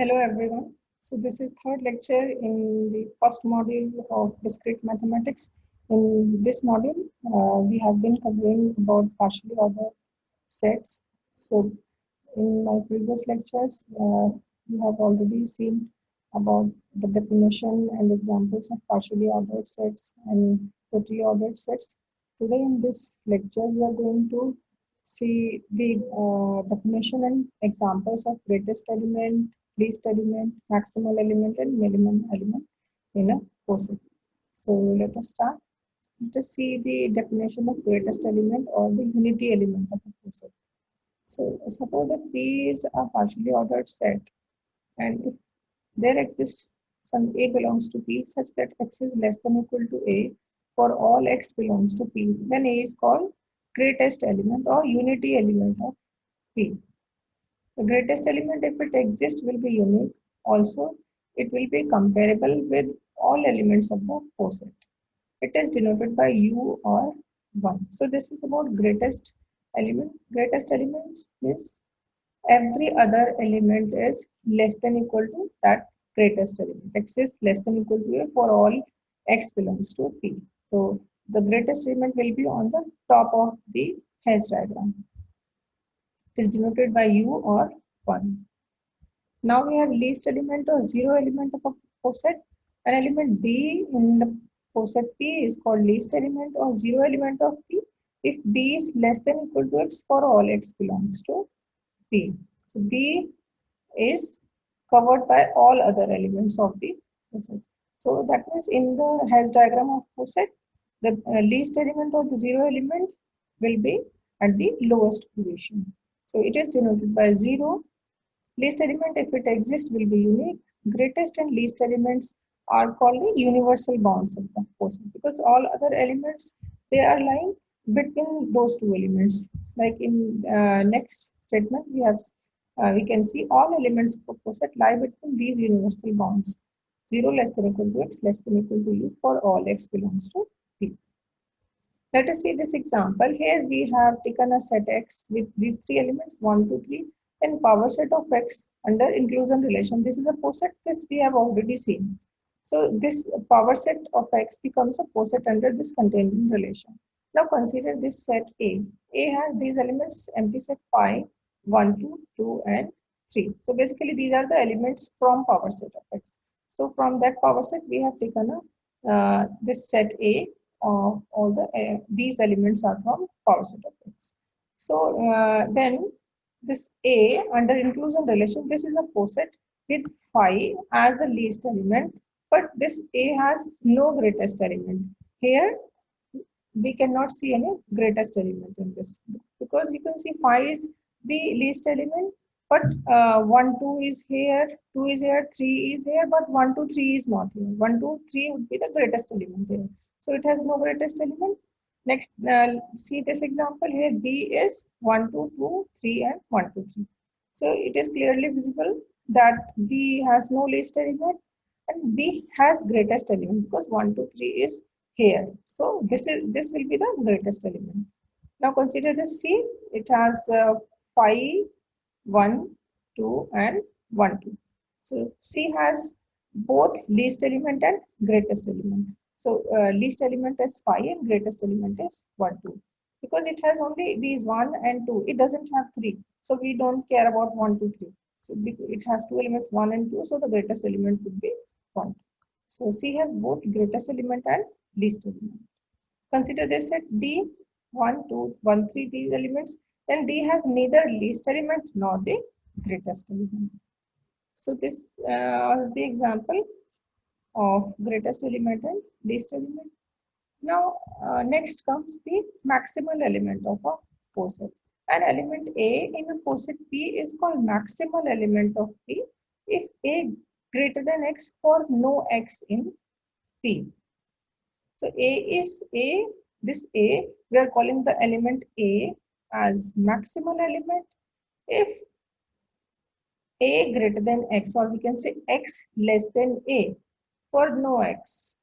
Hello everyone. So this is third lecture in the first module of discrete mathematics. In this module, we have been covering about partially ordered sets. So in my previous lectures, we have already seen about the definition and examples of partially ordered sets and totally ordered sets. Today in this lecture, we are going to see the definition and examples of greatest element, least element, maximal element, and minimum element in a POSIT. So let us start. Let us see the definition of greatest element or the unity element of a POSIT. So suppose that P is a partially ordered set, and if there exists some A belongs to P such that X is less than or equal to A for all X belongs to P, then A is called greatest element or unity element of P. The greatest element, if it exists, will be unique. Also, it will be comparable with all elements of the POSIT. It is denoted by U or 1. So this is about greatest element. Greatest element means every other element is less than equal to that greatest element. X is less than equal to A for all X belongs to P. So the greatest element will be on the top of the Hess diagram. It is denoted by U or 1. Now we have least element or zero element of a POSIT. An element B in the POSIT P is called least element or zero element of P if B is less than or equal to X for all X belongs to P. So B is covered by all other elements of the POSIT. So that means in the Hess diagram of POSIT, the least element or the zero element will be at the lowest position. So it is denoted by 0. Least element, if it exists, will be unique. Greatest and least elements are called the universal bounds of the POSIT because all other elements, they are lying between those two elements. Like in next statement, we can see all elements of POSIT lie between these universal bounds. 0 less than equal to X less than equal to U for all X belongs to P. Let us see this example. Here we have taken a set X with these three elements 1, 2, 3, and power set of X under inclusion relation. This is a POSIT. This we have already seen. So this power set of X becomes a POSIT under this containment relation. Now consider this set A. A has these elements empty set phi 1, 2, 2, and 3. So basically these are the elements from power set of X. So from that power set we have taken a this set A. All these elements are from power set of X. So then this A under inclusion relation, this is a POSIT with phi as the least element, but this A has no greatest element. Here we cannot see any greatest element in this because you can see phi is the least element, but 1, 2 is here, 2 is here, 3 is here, but 1, 2, 3 is not here. 1, 2, 3 would be the greatest element here. So it has no greatest element. Next, see this example here. B is 1, 2, 2, 3, and 1, 2, 3. So it is clearly visible that B has no least element and B has greatest element because 1, 2, 3 is here. So this will be the greatest element. Now consider this C. It has phi 1, 2, and 1, 2. So C has both least element and greatest element. So least element is phi and greatest element is 1, 2. Because it has only these 1 and 2, it doesn't have 3. So we don't care about 1, 2, 3. So it has two elements 1 and 2, so the greatest element would be 1. So C has both greatest element and least element. Consider this set D 1, 2, 1, 3 these elements. Then D has neither least element nor the greatest element. So this is the example of greatest element and least element. Now next comes the maximal element of a POSIT. An element A in a POSIT P is called maximal element of P if A greater than X for no X in P. So A is A, this A, we are calling the element A as maximal element if A greater than X, or we can say X less than A for no X.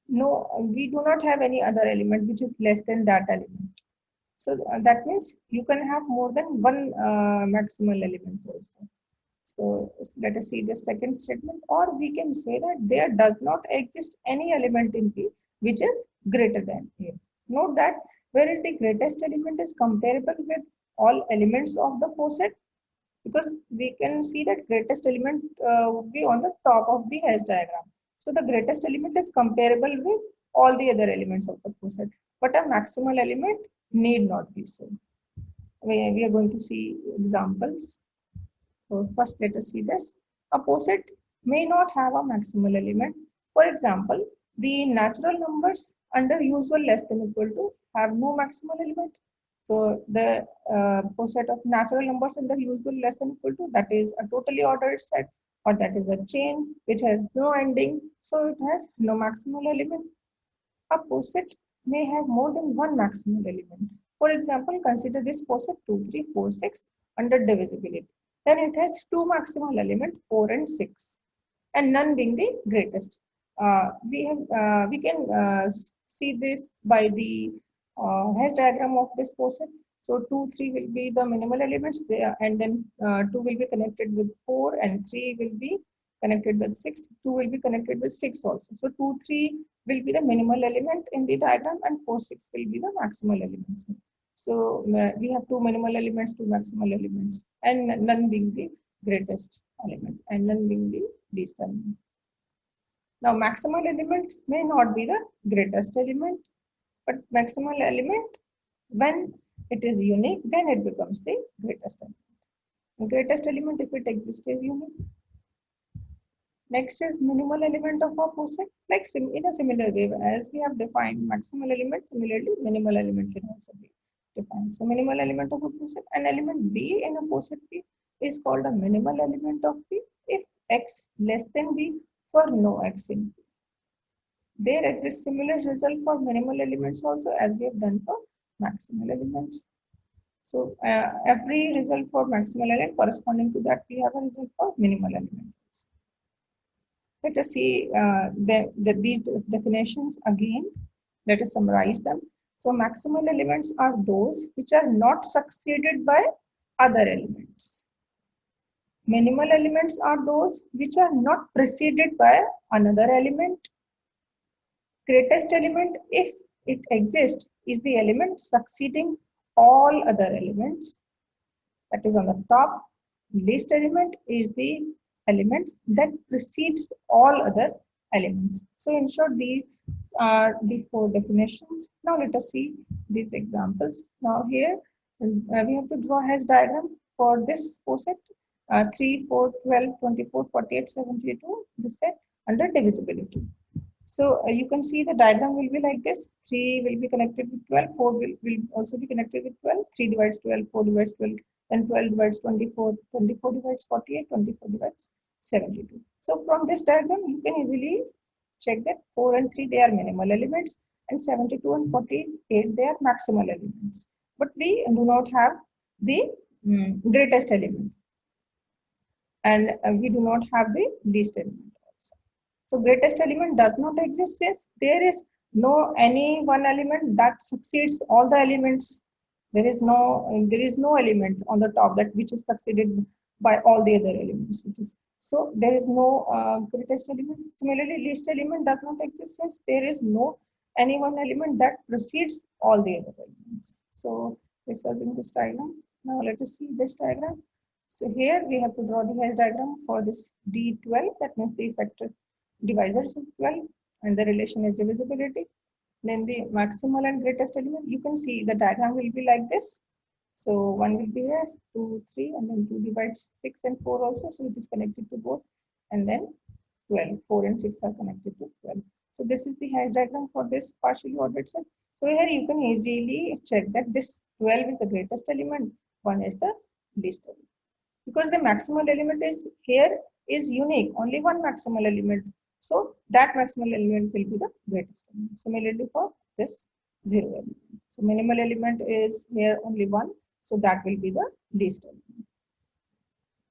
No, we do not have any other element which is less than that element. So that means you can have more than one maximal element also. So let us see the second statement, or we can say that there does not exist any element in P which is greater than A. Note that whereas the greatest element is comparable with all elements of the four-set, because we can see that greatest element would be on the top of the hash diagram. So the greatest element is comparable with all the other elements of the four-set, but a maximal element need not be so. We are going to see examples. So first, let us see this. A poset may not have a maximal element. For example, the natural numbers under usual less than equal to have no maximal element. So the poset of natural numbers under usual less than equal to, that is a totally ordered set, or that is a chain which has no ending. So it has no maximal element. A poset may have more than one maximal element. For example, consider this poset 2, 3, 4, 6 under divisibility. Then it has two maximal elements, 4 and 6, and none being the greatest. We can see this by the hash diagram of this poset. So 2, 3 will be the minimal elements there, and then 2 will be connected with 4, and 3 will be connected with 6. 2 will be connected with 6 also. So 2, 3 will be the minimal element in the diagram, and 4, 6 will be the maximal elements. So we have two minimal elements, two maximal elements, and none being the greatest element, and none being the least element. Now, maximal element may not be the greatest element, but maximal element, when it is unique, then it becomes the greatest element. The greatest element, if it exists, is unique. Next is minimal element of a poset. Like in a similar way, as we have defined maximal element, similarly minimal element can also be defined. So minimal element of a poset, an element B in a poset P is called a minimal element of P if x less than B for no x in P. There exists similar result for minimal elements also, as we have done for maximal elements. So every result for maximal element corresponding to that, we have a result for minimal element. Let us see these definitions again. Let us summarize them. So maximal elements are those which are not succeeded by other elements. Minimal elements are those which are not preceded by another element. Greatest element, if it exists, is the element succeeding all other elements. That is on the top. Least element is the element that precedes all other elements. So in short, these are the four definitions. Now let us see these examples. Now here we have to draw hash diagram for this poset 3, 4, 12, 24, 48, 72, this set under divisibility. So you can see the diagram will be like this. 3 will be connected with 12, 4 will also be connected with 12, 3 divides 12, 4 divides 12, then 12 divides 24, 24 divides 48, 24 divides 72. So from this diagram, you can easily check that 4 and 3, they are minimal elements, and 72 and 48, they are maximal elements. But we do not have the greatest element, and we do not have the least element also. So greatest element does not exist since there is no any one element that succeeds all the elements. There is no element on the top that which is succeeded by all the other elements. So there is no greatest element. Similarly, least element does not exist since there is no any one element that precedes all the other elements. So this has been this diagram. Now let us see this diagram. So here we have to draw the hash diagram for this D12, that means the factor divisors of 12, and the relation is divisibility. Then the maximal and greatest element, you can see the diagram will be like this. So 1 will be here, 2, 3, and then 2 divides 6 and 4 also. So it is connected to 4, and then 12. 4 and 6 are connected to 12. So this is the hash diagram for this partially ordered set. So here you can easily check that this 12 is the greatest element, 1 is the least element. Because the maximal element is here is unique, only one maximal element. So that maximal element will be the greatest element. Similarly for this 0 element. So minimal element is here only 1. So that will be the least element.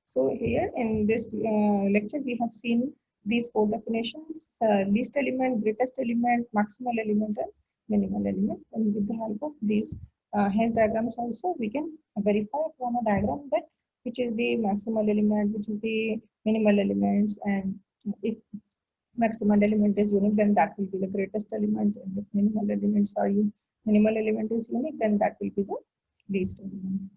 So here in this lecture, we have seen these four definitions: least element, greatest element, maximal element, and minimal element. And with the help of these hash diagrams also, we can verify from a diagram that which is the maximal element, which is the minimal elements, and if maximal element is unique, then that will be the greatest element, and if minimal element is unique, then that will be the least element.